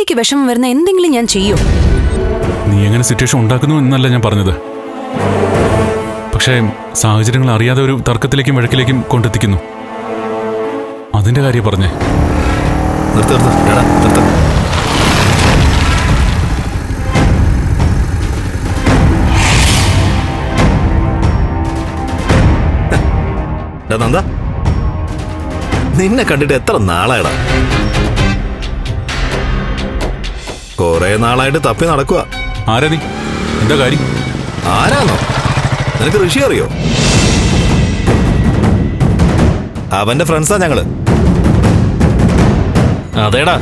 ദേവിക്ക് വിഷമം വരുന്ന എന്തെങ്കിലും ഞാൻ ചെയ്യും. നീ എങ്ങനെ സിറ്റുവേഷൻ ഉണ്ടാക്കുന്നു എന്നല്ല ഞാൻ പറഞ്ഞത്. പക്ഷേ സാഹചര്യങ്ങൾ അറിയാതെ ഒരു തർക്കത്തിലേക്കും വഴക്കിലേക്കും കൊണ്ടെത്തിക്കുന്നു. അതിന്റെ കാര്യം പറഞ്ഞേ. നന്ദ, നിന്നെ കണ്ടിട്ട് എത്ര നാളായടാ? കൊറേ നാളായിട്ട് തപ്പി നടക്കുക. ആരാ നീ? എന്താ കാര്യം? ആരാന്നോ? നിനക്ക് ഋഷി അറിയോ? അവന്റെ ഫ്രണ്ട്സാ ഞങ്ങള്. അതേടാ.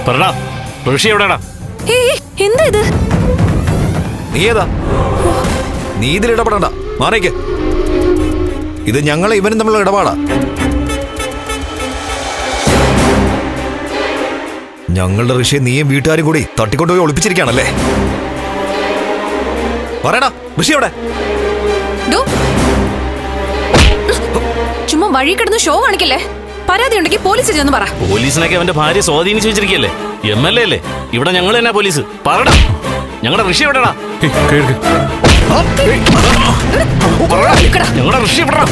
പറടാ, ഋഷി എവിടെടാ? എന്താ ഇത്? നീ ഏതാ? നീ ഇതിൽ ഇടപെടണ്ട, മാറിക്ക്. ഇത് ഞങ്ങളെ ഇവനും തമ്മിലുള്ള ഇടപാടാ. ഞങ്ങളുടെ ഋഷിയെ നീയും വീട്ടുകാരും കൂടി തട്ടിക്കൊണ്ടുപോയി ഒളിപ്പിച്ചിരിക്കുകയാണല്ലേ? പറയടാ, ഋഷി എവിടെ? ചുമ്മാ വഴി കിടന്ന് ഷോ കാണിക്കല്ലേ. പരാതി ഉണ്ടെങ്കിൽ പോലീസിൽ ചെന്ന് പറ. പോലീസിനൊക്കെ അവന്റെ ഭാര്യ സ്വാധീനിച്ചു വെച്ചിരിക്കല്ലേ? MLA അല്ലേ? ഇവിടെ ഞങ്ങൾ തന്നെ പോലീസ്. പറടാ, ഞങ്ങളുടെ ഋഷി എവിടെടാ? ഞങ്ങളുടെ ഋഷി എവിടെടാ?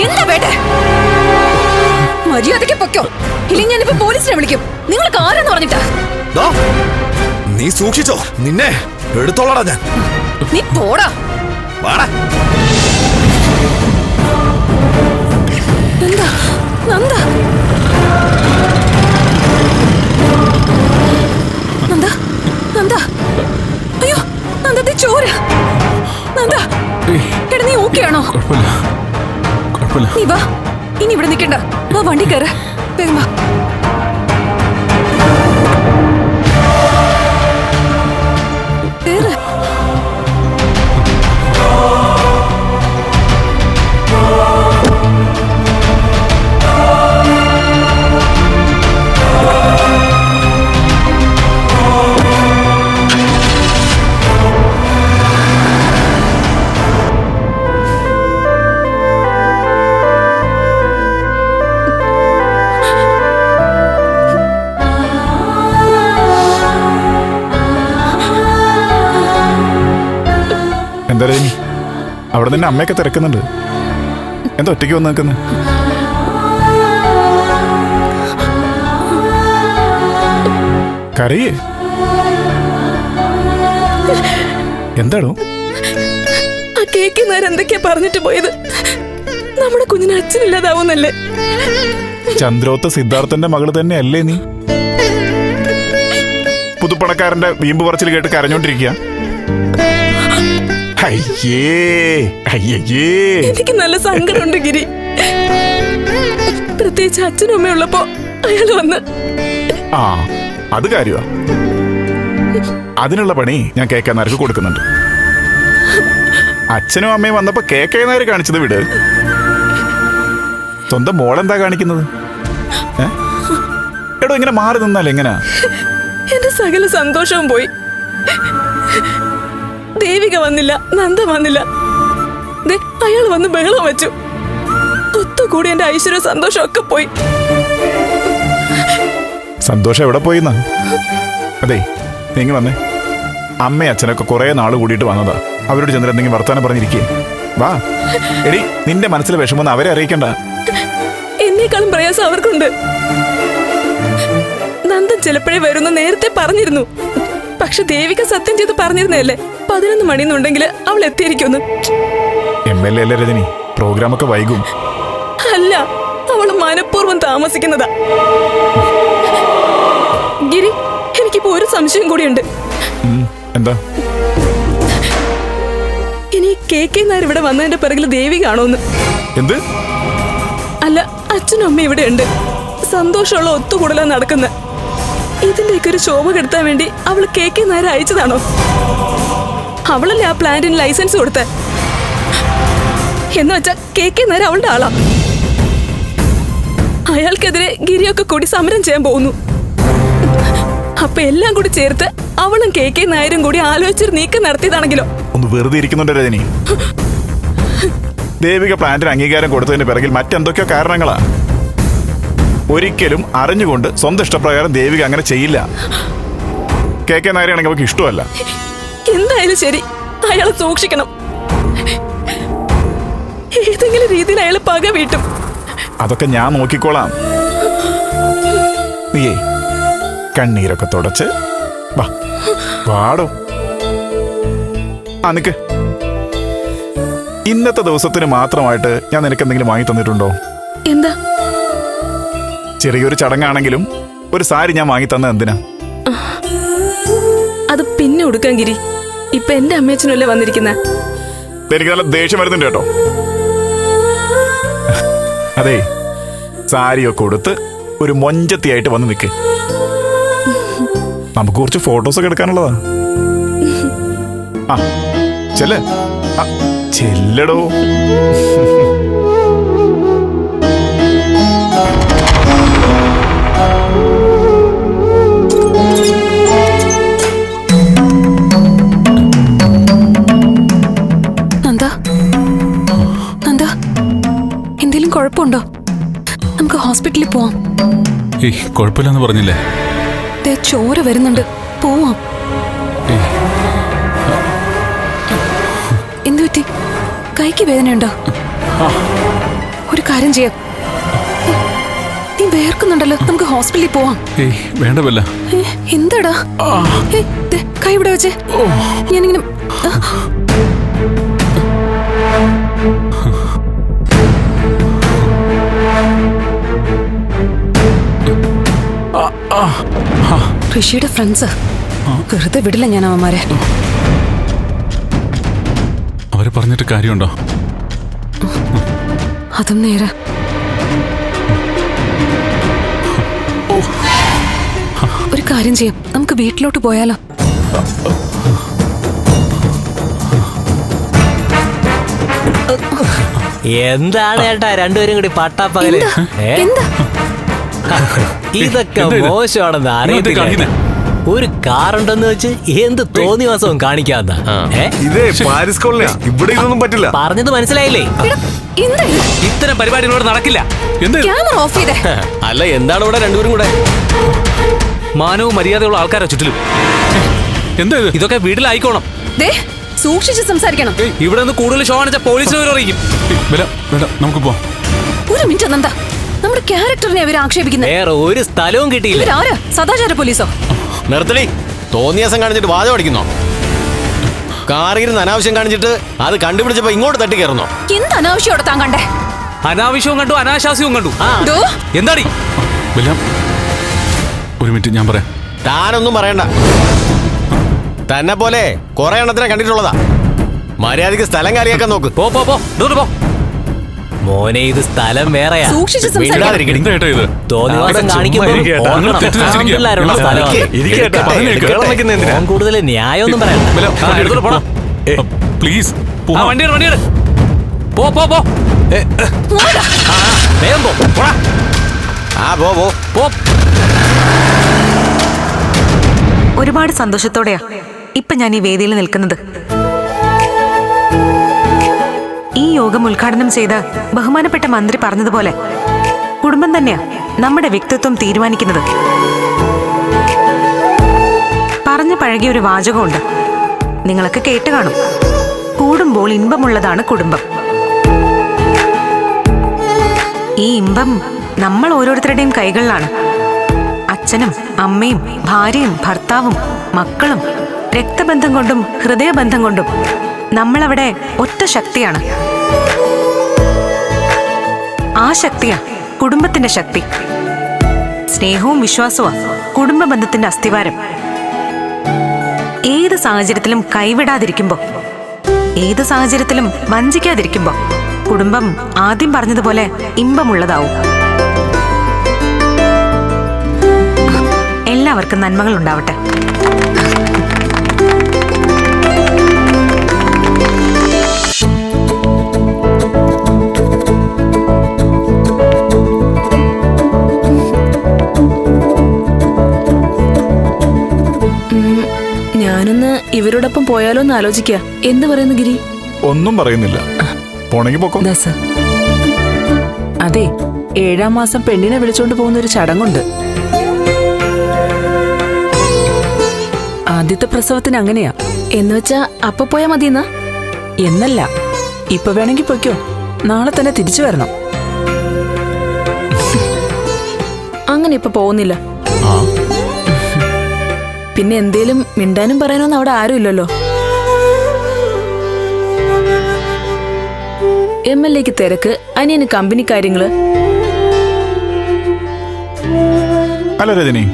എന്താ വേട്ടെ? മര്യാദയ്ക്ക് പൊക്കോ, ഇല്ലെങ്കിൽ ഞാനിപ്പോ പോലീസിനെ വിളിക്കും. നിങ്ങൾക്ക് ആരാന്ന് പറഞ്ഞിട്ടാ? നീ സൂക്ഷിച്ചോ, നിന്നെ എടുത്തോളാടാ ഞാൻ. നീ പോടാ. നന്ദ, നന്ദ, നന്ദ, നന്ദ, അയ്യോ നന്ദത്തെ ചോര. നന്ദ, എടാ നീ ഓക്കെയാണോ? നീ വാ, ഇനി ഇവിടെ നിൽക്കണ്ട. വാ, വണ്ടി കയറ്, വേഗം വാ. എന്താ രജനി, അവിടെ നിന്നെ അമ്മയൊക്കെ തിരക്കുന്നുണ്ട്. എന്താ ഒറ്റയ്ക്ക് വന്ന് നിൽക്കുന്നത്? കരയേ? എന്താണോ? ആ കേൾക്കുന്നവർ എന്തൊക്കെയാ പറഞ്ഞിട്ട് പോയത്? നമ്മുടെ കുഞ്ഞിന് അച്ഛനില്ലാതാവുന്നല്ലേ? ചന്ദ്രോത്ത് സിദ്ധാർത്ഥന്റെ മകള് തന്നെയല്ലേ നീ? പുതുപ്പണക്കാരന്റെ വീമ്പ് പറച്ചിൽ കേട്ട് കരഞ്ഞോണ്ടിരിക്കുക. എനിക്ക് നല്ല സങ്കടമുണ്ട് ഗിരി. പ്രത്യേകിച്ച് അച്ഛനും അമ്മയുള്ളപ്പോ അയാൾ വന്ന്. ആ, അത് കാര്യമാ. അതിനുള്ള പണി ഞാൻ കേൾക്കാനാർക്ക് കൊടുക്കുന്നുണ്ട്. അച്ഛനും അമ്മയും വന്നപ്പോ കേൾക്കാനാര് കാണിച്ചത് വിട്. സ്വന്തം മോളെന്താ കാണിക്കുന്നത്? എടോ, ഇങ്ങനെ മാറി നിന്നാലേ എങ്ങനാ? എന്റെ സകല സന്തോഷവും പോയി. ദേവിക വന്നില്ല, നന്ദ വന്നില്ല. അയാൾ വന്ന് ബഹളം വെച്ചു. ഒത്തുകൂടി എന്റെ ഐശ്വര്യ സന്തോഷം ഒക്കെ പോയി. സന്തോഷം എവിടെ പോയിന്നാ? അതെ, നീങ്ങി വന്നേ. അമ്മയും അച്ഛനൊക്കെ കുറെ നാള് കൂടിയിട്ട് വന്നതാ. അവരോട് ചെന്നിട്ട് എന്തെങ്കിലും വർത്താനം പറഞ്ഞിരിക്കേ. വാ എടി, നിന്റെ മനസ്സിലെ വിഷമൊന്നും അവരെ അറിയിക്കണ്ട. എന്നേക്കാളും പ്രയാസം അവർക്കുണ്ട്. നന്ദൻ ചിലപ്പോഴേ വരുന്ന നേരത്തെ പറഞ്ഞിരുന്നു. പക്ഷെ ദേവിക സത്യം ചെയ്ത് പറഞ്ഞിരുന്നല്ലേ 11 മണിന്നുണ്ടെങ്കിൽ അവൾ എത്തിയിരിക്കുന്നു. MLA അല്ലേ രജനി, പ്രോഗ്രാമൊക്കെ വൈകും. അല്ല, അവൾ മനഃപൂർവ്വം താമസിക്കുന്നതാ. ഗിരി, എനിക്കിപ്പോ ഒരു സംശയം കൂടിയുണ്ട്. എന്താ? ഇനി KK നായർ ഇവിടെ വന്നതിന്റെ പിറകിൽ ദേവി കാണുമെന്ന്. എന്ത്? അല്ല, അച്ഛനും അമ്മ ഇവിടെ ഉണ്ട്. സന്തോഷമുള്ള ഒത്തുകൂടലാ നടക്കുന്നത്. ഇതിന്റെയൊക്കെ ഒരു ശോഭ കെടുത്താൻ വേണ്ടി അവൾ KK നായർ അയച്ചതാണോ? അവളല്ലേ ആ പ്ലാന്റിന് ലൈസൻസ് കൊടുത്ത? എന്ന് വെച്ചാ KK നായർ അവളുടെ ആളാ. അയാൾക്കെതിരെ ഗിരിയൊക്കെ കൂടി സമരം ചെയ്യാൻ പോകുന്നു. അപ്പൊ എല്ലാം കൂടി ചേർത്ത് അവളും KK നായരും കൂടി ആലോചിച്ചൊരു നീക്കം നടത്തിയതാണെങ്കിലോ? ഒന്ന് വെറുതെ ഇരിക്കുന്നുണ്ട് രജനി. ദേവിക പ്ലാന്റിന് അംഗീകാരം കൊടുത്തതിന് പിറകിൽ മറ്റെന്തൊക്കെയോ കാരണങ്ങളാ. ഒരിക്കലും അറിഞ്ഞുകൊണ്ട് സ്വന്തം ഇഷ്ടപ്രകാരം ദേവിക അങ്ങനെ ചെയ്യില്ല. KK നായരെയാണെങ്കിൽ അവർക്ക് ഇഷ്ടമല്ല. എന്തായാലും ശരി, അയാളെ സൂക്ഷിക്കണം. ഏതെങ്കിലും രീതിയിൽ അയാൾ പക വീട്ടും. അതൊക്കെ ഞാൻ നോക്കിക്കോളാം. നീയേ കണ്ണീരൊക്കെ തുടച്ച് വാ, വാടോ. ആ നിക്ക്. ഇന്നത്തെ ദിവസത്തിന് മാത്രമായിട്ട് ഞാൻ നിനക്ക് എന്തെങ്കിലും വാങ്ങി തന്നിട്ടുണ്ടോ? എന്താ? ചെറിയൊരു ചടങ്ങാണെങ്കിലും ഒരു സാരി ഞാൻ വാങ്ങി തന്നത് എന്തിനാ? അത് പിന്നെ ഉടുക്കാൻ ഗിരി. ഇപ്പൊ എന്റെ അമ്മയച്ചനല്ലേ വന്നിരിക്കുന്ന. എനിക്ക് നല്ല ദേഷ്യം വരുന്നുണ്ട് കേട്ടോ. അതെ, സാരിയൊക്കെ കൊടുത്ത് ഒരു മൊഞ്ചത്തിയായിട്ട് വന്ന് നിൽക്ക്. നമുക്ക് കുറച്ച് ഫോട്ടോസൊക്കെ എടുക്കാനുള്ളതാ. ആ ചെല്ല്. ചെല്ലടോ. എന്തെങ്കിലും കുഴപ്പമുണ്ടോ? നമുക്ക് ഹോസ്പിറ്റലിൽ പോവാം. കുഴപ്പമില്ലെന്ന് പറഞ്ഞില്ലേ? ചോര വരുന്നുണ്ട്, പോവാം. എന്തു പറ്റി? കൈക്ക് വേദനയുണ്ടോ? ഒരു കാര്യം ചെയ്യാം, നീ വേർക്കുന്നുണ്ടല്ലോ, നമുക്ക് ഹോസ്പിറ്റലിൽ പോവാം. വേണ്ട ബെല്ല. എന്താടാ? കൈ ഇവിടെ വെച്ചേ. ഞാനിങ്ങനെ ഋഷിയുടെ ഫ്രണ്ട്സ് വെറുതെ വിടില്ല ഞാൻ അവന്മാരെ. അവരെ പറഞ്ഞിട്ട് കാര്യമുണ്ടോ? അതും നേരെ. ഒരു കാര്യം ചെയ്യാം, നമുക്ക് വീട്ടിലോട്ട് പോയാലോ? എന്താണ് ഏട്ടാ രണ്ടുപേരും കൂടി പട്ടാപ്പകല്? എന്താ ഇതൊക്കെ മോശമാണെന്ന് അറിയത്തില്ല. ഒരു കാറുണ്ടെന്ന് വെച്ച് എന്ത് തോന്നിവാസവും കാണിക്കാന്ന. ഇതേ പാരിസ് കോളനിയാ, ഇവിടെ ഇതൊന്നും പറ്റില്ല. പറഞ്ഞത് മനസ്സിലായില്ലേ? ഇത്തരം പരിപാടികളോട് നടക്കില്ല. ക്യാമറ ഓഫ് ചെയ്തേ. അല്ല, എന്താണ് ഇവിടെ രണ്ടുപേരും കൂടെ? മാനവും മര്യാദയുള്ള ആൾക്കാരാ ചുറ്റിലും. എന്താ ഇത്? ഇതൊക്കെ വീട്ടിലായിക്കോണം. സൂക്ഷിച്ച് സംസാരിക്കണം. ഇവിടെ നിന്ന് കൂടുതൽ ഷോ കാണിച്ച പോലീസിനെ അറിയിക്കും. നമുക്ക് പോവാം. ഒരു മിനിറ്റ് നന്ദ, നമ്മുടെ ക്യാരക്ടറിനെ അവർ ആക്ഷേപിക്കുന്നത്. വേറെ ഒരു സ്ഥലവും കിട്ടിയില്ല. ഇവരാരാ? സദാചാര പോലീസോ? നിർത്തടി. തോന്നിയാസം കാണിച്ചിട്ട് വാചം അടിക്കുന്നോ? കാറിരുന്ന് അനാവശ്യം കാണിച്ചിട്ട് അത് കണ്ടുപിടിച്ചപ്പോ ഇങ്ങോട്ട് തട്ടി കയറുന്നോ? എന്ത് അനാവശ്യോടെ താൻ കണ്ടേ? അനാവശ്യവും കണ്ടു, അനാശാസ്യവും കണ്ടു. എന്താടി? ഒരു മിനിറ്റ്, ഞാൻ പറയാം. താനൊന്നും പറയണ്ട. തന്നെ പോലെ കുറെ എണ്ണത്തിനെ കണ്ടിട്ടുള്ളതാ. മര്യാദക്ക് സ്ഥലം കാലിയാക്കാൻ നോക്ക്. പോ പോ പോ പോ. മോനെ, ഇത് സ്ഥലം വേറെയാ. സൂക്ഷിച്ച് സംസാരിക്കണം. എന്താ ഏട്ടാ ഇത്? തോന്നിവാസം കാണിക്കുമ്പോൾ കൂടുതൽ ന്യായമൊന്നും പറയണ്ട. പ്ലീസ് വണ്ടിയുടെ പോ പോ പോ. വേഗം പോ. ആ പോ പോ പോ. ഒരുപാട് സന്തോഷത്തോടെയാ ഇപ്പൊ ഞാൻ ഈ വേദിയിൽ നിൽക്കുന്നത്. ഈ യോഗം ഉദ്ഘാടനം ചെയ്ത ബഹുമാനപ്പെട്ട മന്ത്രി പറഞ്ഞതുപോലെ കുടുംബം തന്നെയാ നമ്മുടെ വ്യക്തിത്വം തീരുമാനിക്കുന്നത്. പറഞ്ഞു പഴകിയ ഒരു വാചകമുണ്ട്, നിങ്ങളൊക്കെ കേട്ട് കാണും. കൂടുമ്പോൾ ഇമ്പമുള്ളതാണ് കുടുംബം. ഈ ഇമ്പം നമ്മൾ ഓരോരുത്തരുടെയും കൈകളിലാണ്. അച്ഛനും അമ്മയും ഭാര്യയും ഭർത്താവും മക്കളും രക്തബന്ധം കൊണ്ടും ഹൃദയബന്ധം കൊണ്ടും നമ്മളവിടെ ഒറ്റ ശക്തിയാണ്. ആ ശക്തിയാ കുടുംബത്തിന്റെ ശക്തി. സ്നേഹവും വിശ്വാസവും കുടുംബ ബന്ധത്തിന്റെ അസ്ഥിവാരം. ഏത് സാഹചര്യത്തിലും കൈവിടാതിരിക്കുമ്പോ, ഏത് സാഹചര്യത്തിലും വഞ്ചിക്കാതിരിക്കുമ്പോ കുടുംബം ആദ്യം പറഞ്ഞതുപോലെ ഇമ്പമുള്ളതാവും. എല്ലാവർക്കും നന്മകൾ ഉണ്ടാവട്ടെ. ഒപ്പം പോയാലോ എന്ന് ആലോചിക്കുക. എന്ത് പറയുന്നു ഗിരി? ഒന്നും പറയുന്നില്ല. പോണെങ്കി പോക്കോ. ദാസ, അതെ, 7-ാം മാസം പെണ്ണിനെ വിളിച്ചോണ്ട് പോകുന്ന ഒരു ചടങ്ങുണ്ട്. ആദ്യത്തെ പ്രസവത്തിന് അങ്ങനെയാ. എന്ന് വെച്ചാ അപ്പൊ പോയാ മതിയെന്നാ? എന്നല്ല, ഇപ്പൊ വേണമെങ്കിൽ പൊയ്ക്കോ, നാളെ തന്നെ തിരിച്ചു വരണം. അങ്ങനെ ഇപ്പൊ പോകുന്നില്ല. പിന്നെ എന്തേലും മിണ്ടാനും പറയാനൊന്നും അവിടെ ആരും ഇല്ലല്ലോ. MLA-ക്ക് തിരക്ക്, അനിയന് കമ്പനി കാര്യങ്ങള്. അല്ല രജനി,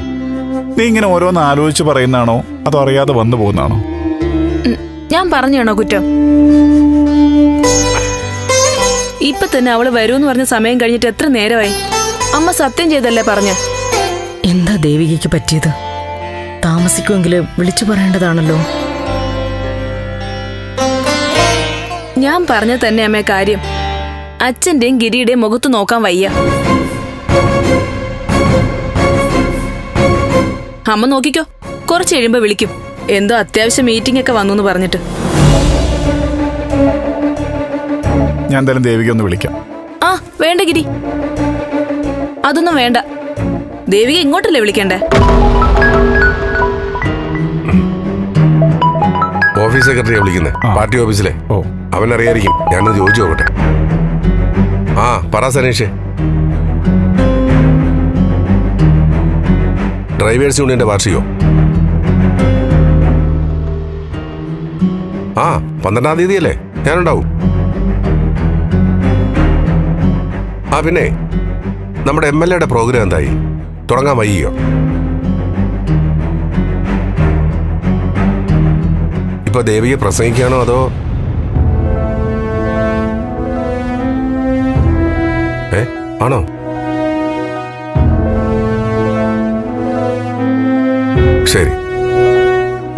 നീ ഇങ്ങനെ ഓരോന്ന് ആലോചിച്ച് പറയുന്നതാണോ അതോ അറിയാതെ വന്നു പോകുന്നതാണോ? ഞാൻ പറഞ്ഞാണോ കുറ്റം? ഇപ്പൊ തന്നെ അവള് വരൂന്ന് പറഞ്ഞ സമയം കഴിഞ്ഞിട്ട് എത്ര നേരമായി? അമ്മ സത്യം ചെയ്തല്ലേ പറഞ്ഞ? എന്താ ദേവികയ്ക്ക് പറ്റിയത്? താമസിക്കുമെങ്കിൽ വിളിച്ചു പറയേണ്ടതാണല്ലോ. ഞാൻ പറഞ്ഞ തന്നെ അമ്മേ കാര്യം. അച്ഛന്റെയും ഗിരിയുടെയും മുഖത്ത് നോക്കാൻ വയ്യ. അമ്മ നോക്കിക്കോ, കുറച്ച് കഴിയുമ്പോ വിളിക്കും. എന്തോ അത്യാവശ്യം മീറ്റിംഗ് ഒക്കെ വന്നു പറഞ്ഞിട്ട്. ഞാൻ എന്തായാലും ദേവിക ഒന്ന് വിളിക്കാം. ആ വേണ്ട ഗിരി, അതൊന്നും വേണ്ട. ദേവിക ഇങ്ങോട്ടല്ലേ വിളിക്കണ്ടേ? ഓഫീസ് സെക്രട്ടറിയെ വിളിക്കുന്നത്, പാർട്ടി ഓഫീസിലെ. ഓ, അവനറിയായിരിക്കും. ഞാനൊന്ന് ചോദിച്ചു നോക്കട്ടെ. ആ പറ സനീഷ്. ഡ്രൈവേഴ്സ് യൂണിയന്റെ വാർഷികോ? ആ 12-ാം തീയതി അല്ലേ? ഞാനുണ്ടാവും. ആ പിന്നെ നമ്മുടെ MLA-യുടെ പ്രോഗ്രാം എന്തായി? തുടങ്ങാൻ വയ്യോ? ഇപ്പൊ ദേവിയെ പ്രസംഗിക്കുകയാണോ അതോ ആണോ? ശരി,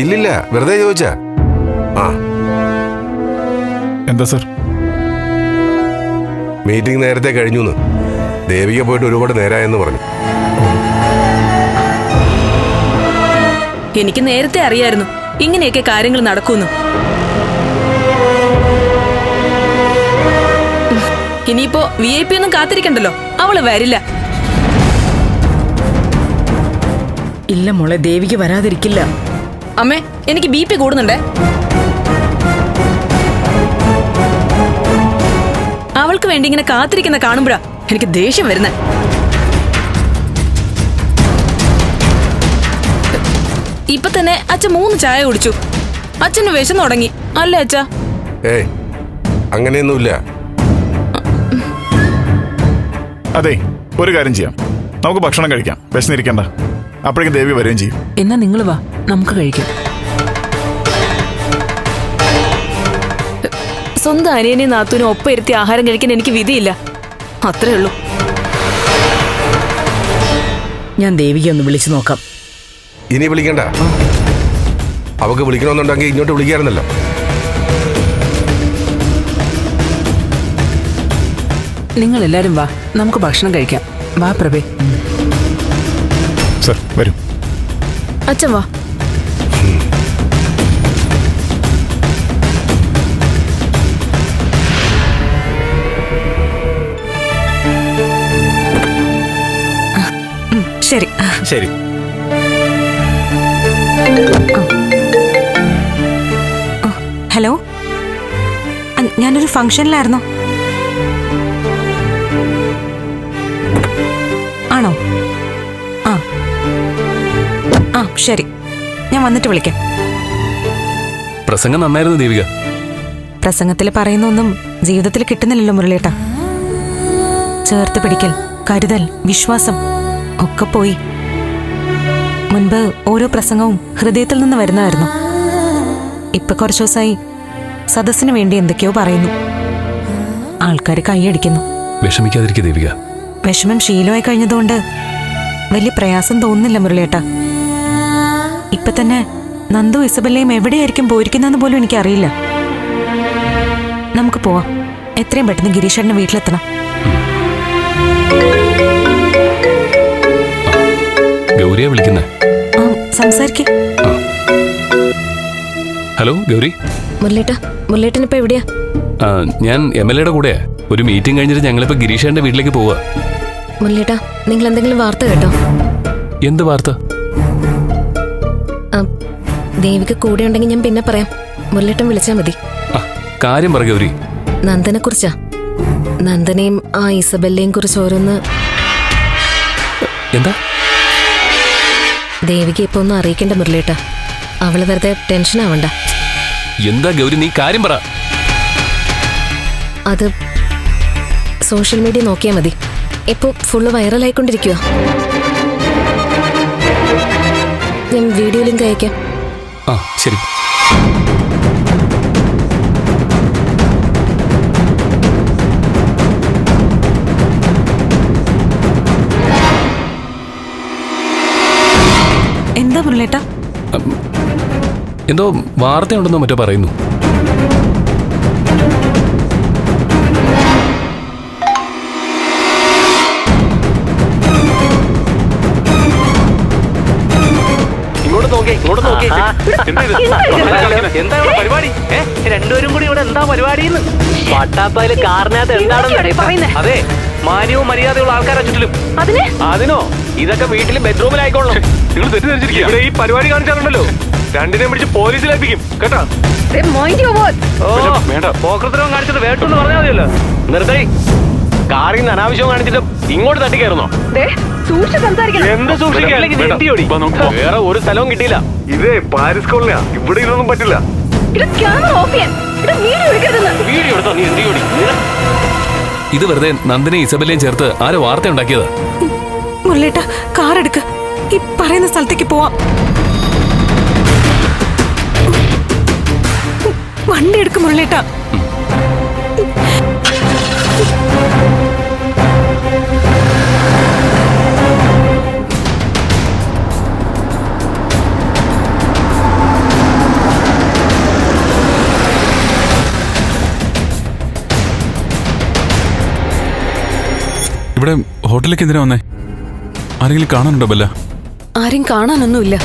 ഇല്ലില്ല, വെറുതെ ചോദിച്ചാ. ആ എന്താ സർ? മീറ്റിംഗ് നേരത്തെ കഴിഞ്ഞു. ദേവിക പോയിട്ട് ഒരുപാട് നേരമായെന്ന് പറഞ്ഞു. എനിക്ക് നേരത്തെ അറിയായിരുന്നു ഇങ്ങനെയൊക്കെ കാര്യങ്ങൾ നടക്കുന്നു. ഇനിയിപ്പോ VIP ഒന്നും കാത്തിരിക്കണ്ടല്ലോ, അവള് വരില്ല. ഇല്ല മോളെ, ദേവിക്ക് വരാതിരിക്കില്ല. അമ്മേ, എനിക്ക് BP കൂടുന്നുണ്ടേ. അവൾക്ക് വേണ്ടി ഇങ്ങനെ കാത്തിരിക്കുന്ന കാണുമ്പോഴാ എനിക്ക് ദേഷ്യം വരുന്നേ. ഇപ്പൊ തന്നെ അച്ഛൻ 3 ചായ കുടിച്ചു. അച്ഛന് വിശന്ന് തുടങ്ങി അല്ലേ അച്ഛാ? ഏയ് അങ്ങനെയൊന്നുമില്ല. അതെ, ഒരു കാര്യം ചെയ്യാം, നമുക്ക് ഭക്ഷണം കഴിക്കാം. വിശന്നിരിക്കണ്ട. അപ്പോഴേക്കും ദേവി വരികയും ചെയ്യും. എന്നാ നിങ്ങൾ വാ, നമുക്ക് കഴിക്കാം. സ്വന്തം അനിയനെയും നാത്തൂനും ഒപ്പം ഇരുത്തി ആഹാരം കഴിക്കാൻ എനിക്ക് വിധിയില്ല. അത്രേ ഉള്ളൂ. ഞാൻ ദേവിക ഒന്ന് വിളിച്ചു നോക്കാം. ഇനി വിളിക്കണ്ട. അവക്ക് വിളിക്കണമെന്നുണ്ടെങ്കിൽ ഇങ്ങോട്ട് വിളിക്കാറുന്നല്ലോ. നിങ്ങൾ എല്ലാരും വാ, നമുക്ക് ഭക്ഷണം കഴിക്കാം. വാ പ്രഭേ. സർ വരും. അച്ഛൻ വാ. ശരി ശരി. ഹലോ, ഞാനൊരു ഫംഗ്ഷനിലായിരുന്നു. ആണോ? ആ ആ ശരി, ഞാൻ വന്നിട്ട് വിളിക്കാം. പ്രസംഗം നന്നായിരുന്നു ദേവിക. പ്രസംഗത്തിൽ പറയുന്നൊന്നും ജീവിതത്തിൽ കിട്ടുന്നില്ലല്ലോ മുരളിയേട്ടാ. ചേർത്ത് പിടിക്കൽ, കരുതൽ, വിശ്വാസം ഒക്കെ പോയി. മുൻപ് ഓരോ പ്രസംഗവും ഹൃദയത്തിൽ നിന്ന് വരുന്നതായിരുന്നു. ഇപ്പൊ കുറച്ചു ദിവസമായി സദസ്സിന് വേണ്ടി എന്തൊക്കെയോ പറയുന്നു. ആൾക്കാർ കൈയടിക്കുന്നു. വിഷമിക്കാതിരിക്കുക ദേവിക. വിഷമം ശീലമായി കഴിഞ്ഞതുകൊണ്ട് വലിയ പ്രയാസം തോന്നുന്നില്ല മുരളിയേട്ടാ. ഇപ്പൊ തന്നെ നന്ദു ഇസബല്ലയും എവിടെയായിരിക്കും പോയിരിക്കുന്നതെന്ന് പോലും എനിക്കറിയില്ല. നമുക്ക് പോവാം. എത്രയും പെട്ടെന്ന് ഗിരീഷേട്ടന് വീട്ടിലെത്തണം. ഗൗരിയെ വിളിക്കുന്നേ? സംസാരിക്കേ. ഹലോ ഗൗരി. മുരളേട്ടനിപ്പോ എവിടെയാ? ഞാൻ MLA കൂടെയാ. ഒരു മീറ്റിംഗ് കഴിഞ്ഞിട്ട് ഞങ്ങളിപ്പോ ഗിരീഷേന്റെ വീട്ടിലേക്ക് പോവാ. മുരളേട്ടാ, നിങ്ങൾ എന്തെങ്കിലും വാർത്ത കേട്ടോ? എന്ത് വാർത്ത? ദേവിക കൂടെ ഉണ്ടെങ്കിൽ ഞാൻ പിന്നെ പറയാം. മുരളേട്ടൻ വിളിച്ചാ മതി. കാര്യം പറ ഗൗരി. നന്ദനെ കുറിച്ചാ. നന്ദനെയും ആ ഇസബെല്ലയും കുറിച്ച് ഓരോന്ന്. എന്താ? ദേവിക ഇപ്പൊ ഒന്നും അറിയിക്കണ്ട മുരളേട്ടാ. അവള് വെറുതെ ടെൻഷൻ ആവണ്ട. എന്താ ഗൗരി, നീ കാര്യം പറ. അത് സോഷ്യൽ മീഡിയ നോക്കിയാ മതി. ഇപ്പൊ ഫുള്ള് വൈറലായിക്കൊണ്ടിരിക്കുക. ഞാൻ വീഡിയോ ലിങ്ക് അയക്കാം. ശരി. എന്താ മുരളേട്ടാ? എന്തോ വാർത്തയുണ്ടെന്നോ മറ്റോ പറയുന്നു. രണ്ടുപേരും കൂടി ഇവിടെ എന്താ പരിപാടി? പട്ടാപ്പയില് കാറിനകത്ത് എന്താണെന്ന് അതെ, മാന്യവും മര്യാദയുള്ള ആൾക്കാരെ ചുറ്റിലും. അതിനോ? ഇതൊക്കെ വീട്ടിൽ ബെഡ്റൂമിലായിക്കോളണം. നിങ്ങൾ തെറ്റിദ്ധരിച്ചിരിക്കുക. ഇവിടെ ഈ പരിപാടി കാണിച്ചാലുണ്ടല്ലോ, രണ്ടിനെയും പിടിച്ച് പോലീസിലേപ്പിക്കും കേട്ടോ. പോക്കൃത്തരവും കാണിച്ചത് വേട്ടെന്ന് പറഞ്ഞാൽ മതിയല്ലോ. നിർത്തി. കാറിൽ നിന്ന് അനാവശ്യവും കാണിച്ചിട്ട് ഇങ്ങോട്ട് തട്ടിക്കയറുന്നോ? എന്ത് സൂക്ഷിക്കാൻ? വേറെ ഒരു സ്ഥലവും കിട്ടിയില്ല. ഇതേ പാരിസ് കോളനിയാ, ഇവിടെ ഇതൊന്നും പറ്റില്ല. വീഡിയോ എടുത്തോ? നീ എന്ത് ചെയ്യോടി? ഇത് വെറുതെ നന്ദിനെ ഇസബെല്ലയും ചേർത്ത് ആരോ വാർത്ത ഉണ്ടാക്കിയതാ. മുരളേട്ടാ, കാർ എടുക്ക. ഈ പറയുന്ന സ്ഥലത്തേക്ക് പോവാം. വണ്ടി എടുക്കും മുരളേട്ടാ. ഇവിടെ ഹോട്ടലിലേക്ക് എന്തിനാ വന്നേ? ആരെങ്കിലും കാണാനുണ്ടോ ബല്ല? ആരും കാണാനൊന്നുമില്ല.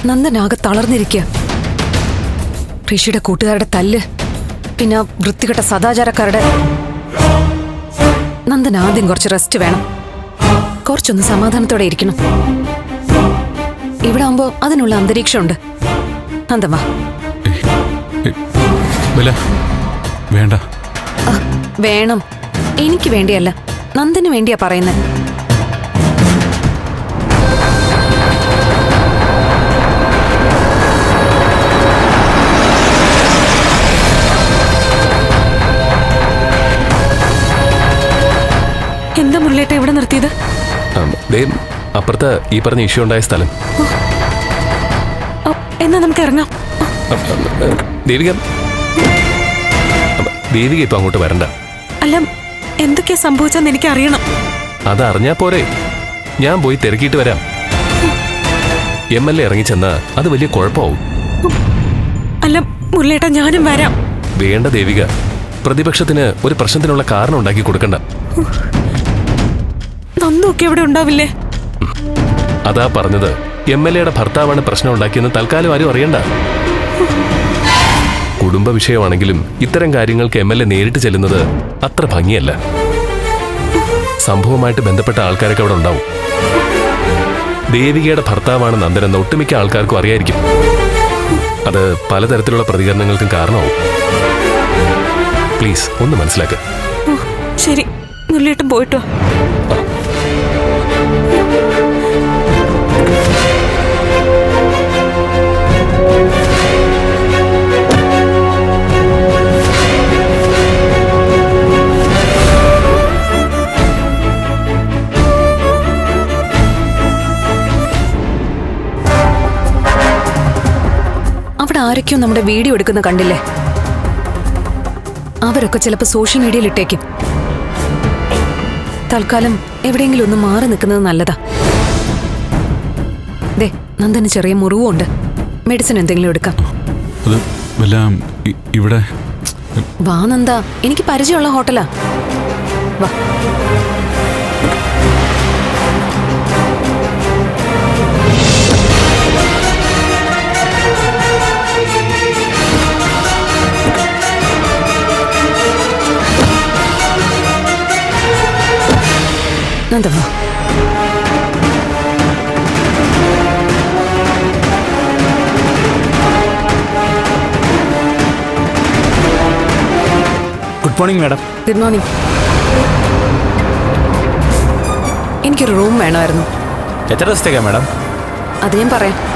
നന്ദനാകെ തളർന്നിരിക്കുക. ഋഷിയുടെ കൂട്ടുകാരുടെ തല്ല്, പിന്നെ വൃത്തികെട്ട സദാചാരക്കാരുടെ. നന്ദൻ ആദ്യം കുറച്ച് റെസ്റ്റ് വേണം. കുറച്ചൊന്ന് സമാധാനത്തോടെ ഇരിക്കണം. ഇവിടെ ആവുമ്പോ അതിനുള്ള അന്തരീക്ഷമുണ്ട്. നന്ദൻ വാ. വേണ്ട. വേണം. എനിക്ക് വേണ്ടിയല്ല, നന്ദന് വേണ്ടിയാ പറയുന്നത്. എന്താ മുരളേട്ട ഇവിടെ നിർത്തിയത്? അപ്പുറത്ത് ഈ പറഞ്ഞ ഇഷ്യൂ ഉണ്ടായ സ്ഥലം. എന്നാ നമുക്ക് ഇറങ്ങാം. ദേവിക ഇപ്പൊ അങ്ങോട്ട് വരണ്ട. അല്ല, എന്തൊക്കെയാ സംഭവിച്ചെന്ന് എനിക്ക് അറിയണം. അതറിഞ്ഞാ പോരെ, ഞാൻ പോയി തിരക്കിയിട്ട് വരാം. MLA ഇറങ്ങിച്ചെന്നാ അത് വലിയ കുഴപ്പമാവും. അല്ല മുരളേട്ട, ഞാനും വരാം. വേണ്ട ദേവിക, പ്രതിപക്ഷത്തിന് ഒരു പ്രശ്നത്തിനുള്ള കാരണം ഉണ്ടാക്കി കൊടുക്കണ്ട. നന്ദൊക്കെ ഇവിടെ ഉണ്ടാവില്ലേ? അതാ പറഞ്ഞത്, MLA ഭർത്താവാണ് പ്രശ്നം ഉണ്ടാക്കിയെന്ന് തൽക്കാലം ആരും അറിയണ്ട. കുടുംബ വിഷയമാണെങ്കിലും ഇത്തരം കാര്യങ്ങൾക്ക് MLA നേരിട്ട് ചെല്ലുന്നത് അത്ര ഭംഗിയല്ല. സംഭവമായിട്ട് ബന്ധപ്പെട്ട ആൾക്കാരൊക്കെ അവിടെ ഉണ്ടാവും. ദേവികയുടെ ഭർത്താവാണ് നന്ദനെന്ന് ഒട്ടുമിക്ക ആൾക്കാർക്കും അറിയായിരിക്കും. അത് പലതരത്തിലുള്ള പ്രതികരണങ്ങൾക്കും കാരണമാവും. പ്ലീസ് ഒന്ന് മനസ്സിലാക്കുക. ശരി, മുരളേട്ടൻ പോയിട്ടോ. അവിടെ ആരൊക്കെയോ നമ്മുടെ വീഡിയോ എടുക്കുന്ന കണ്ടില്ലേ? അവരൊക്കെ ചിലപ്പോൾ സോഷ്യൽ മീഡിയയിൽ ഇട്ടേക്കും. തൽക്കാലം എവിടെയെങ്കിലും ഒന്ന് മാറി നിൽക്കുന്നത് നല്ലതാ. ദേ, നന്ദന് ചെറിയ മുറിവുണ്ട്. മെഡിസിൻ എന്തെങ്കിലും എടുക്കാം. ഇവിടെ വാ നന്ദ, എനിക്ക് പരിചയമുള്ള ഹോട്ടലാ. വാ. നന്ദ വാ. Good morning madam. Good morning. എനിക്കൊരു റൂം വേണമായിരുന്നു. എത്ര ദിവസത്തേക്കാ മാഡം? അത് ഞാൻ പറയാം.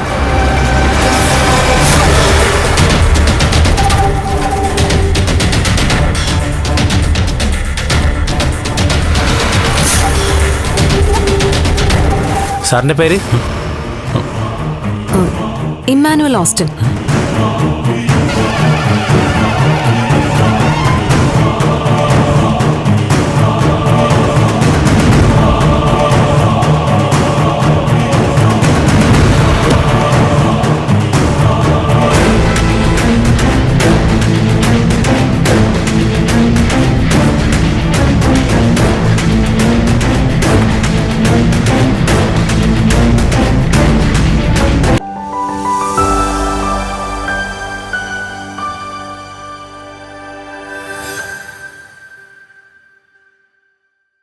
സാറിന്റെ പേര്? Emmanuel Austin.